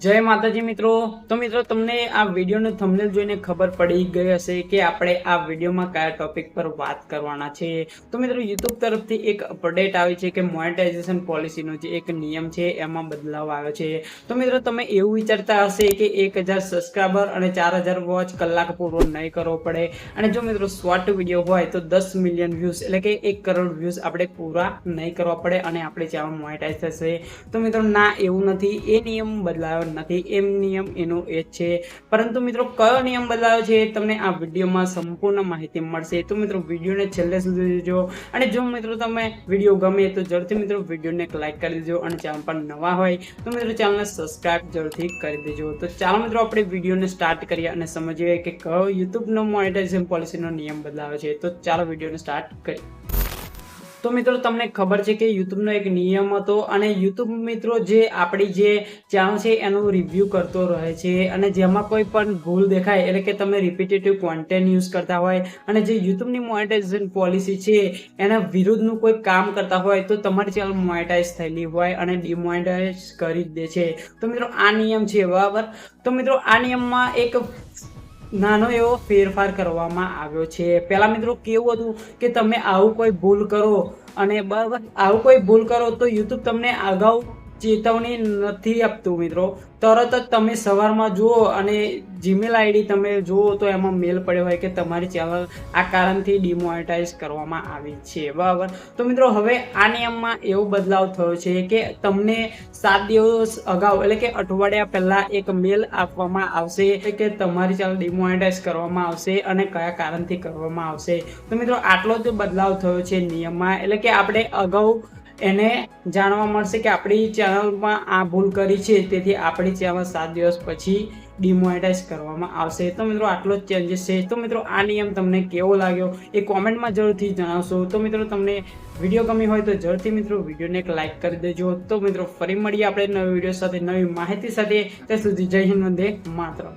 જય માતાજી મિત્રો। તો મિત્રો તમને આ વિડીયોનું થંબનેલ જોઈને ખબર પડી ગઈ હશે કે આપણે આ વિડીયોમાં કયા ટોપિક પર વાત કરવાના છે। તો મિત્રો YouTube તરફથી એક અપડેટ આવી છે કે મોનેટાઇઝેશન પોલિસીનો જે એક નિયમ છે એમાં બદલાવ આવ્યો છે। તો મિત્રો તમે એવું વિચારતા હશે કે 1000 સબસ્ક્રાઇબર અને 4000 વોચ કલાક પૂરો નહીં કરવો પડે, અને જો મિત્રો શોર્ટ વિડીયો હોય તો 10 મિલિયન વ્યૂઝ એટલે કે 1 કરોડ વ્યૂઝ આપણે પૂરા નહીં કરવા પડે અને આપણે ચેનલ મોનેટાઇઝ થશે। તો મિત્રો ના, એવું નથી, એ નિયમ બદલાયો નથી, એમ નિયમ એનો એ જ છે। પરંતુ મિત્રો કયો નિયમ બદલાયો છે તમને આ વિડીયોમાં સંપૂર્ણ માહિતી મળશે। તો મિત્રો વિડીયોને છેલ્લે સુધી જોજો, અને જો મિત્રો તમે વિડીયો ગમે તો જરૂરથી મિત્રો વિડીયોને એક લાઈક કરી દેજો, અને ચેનલ પર નવા હોય તો મિત્રો ચેનલને સબસ્ક્રાઇબ જરૂરથી કરી દેજો। તો ચાલો મિત્રો આપણે વિડીયોને સ્ટાર્ટ કરીએ અને સમજીએ કે કયો યુટ્યુબનો મોનેટાઇઝેશન પોલિસીનો નિયમ બદલાયો છે। તો ચાલો વિડીયોને સ્ટાર્ટ કરીએ। તો મિત્રો તમને ખબર છે કે યુટ્યુબનો એક નિયમ હતો, અને યુટ્યુબ મિત્રો જે આપણી જે ચેનલ છે એનું રિવ્યૂ કરતો રહે છે, અને જેમાં કોઈ પણ ભૂલ દેખાય એટલે કે તમે રિપીટેટિવ કોન્ટેન્ટ યુઝ કરતા હોય અને જે યુટ્યુબની મોનેટાઇઝેશન પોલિસી છે એના વિરુદ્ધનું કોઈ કામ કરતા હોય તો તમારી ચેનલ મોનેટાઇઝ થયેલી હોય અને ડિમોનેટાઇઝ કરી જ દે છે। તો મિત્રો આ નિયમ છે, બરાબર। તો મિત્રો આ નિયમમાં એક નાનો એવો ફેરફાર કરવામાં આવ્યો છે। પહેલા મિત્રો કેવું હતું કે તમે આવું કોઈ ભૂલ કરો અને બરાબર આવું કોઈ ભૂલ કરો તો YouTube તમને અગાઉ ચેતવણી નથી આપતું મિત્રો, તરત જ તમે સવારમાં જુઓ અને જીમેલ આઈડી તમે જુઓ તો એમાં મેલ પડ્યો હોય કે તમારી ચેનલ આ કારણથી ડિમોનેટાઇઝ કરવામાં આવી છે, બરાબર। તો મિત્રો હવે આ નિયમમાં એવો બદલાવ થયો છે કે તમને 7 દિવસ અગાઉ એટલે કે અઠવાડિયા પહેલા એક મેલ આપવામાં આવશે કે તમારી ચેનલ ડિમોનેટાઇઝ કરવામાં આવશે અને કયા કારણથી કરવામાં આવશે। તો મિત્રો આટલો જ બદલાવ થયો છે નિયમમાં, એટલે કે આપણે અગાઉ એને જાણવા મળશે કે આપણી ચેનલમાં આ ભૂલ કરી છે, તેથી આપણી ચેનલ 7 દિવસ પછી ડિમોનેટાઇઝ કરવામાં આવશે। તો મિત્રો આટલો જ ચેન્જીસ છે। તો મિત્રો આ નિયમ તમને કેવો લાગ્યો એ કોમેન્ટમાં જરૂરથી જણાવશો। તો મિત્રો તમને વિડીયો ગમી હોય તો જરૂરથી મિત્રો વિડીયોને એક લાઈક કરી દેજો। તો મિત્રો ફરી મળીએ આપણે નવા વિડીયો સાથે, નવી માહિતી સાથે। ત્યાં સુધી જય હિન્દ, વંદે માતરમ।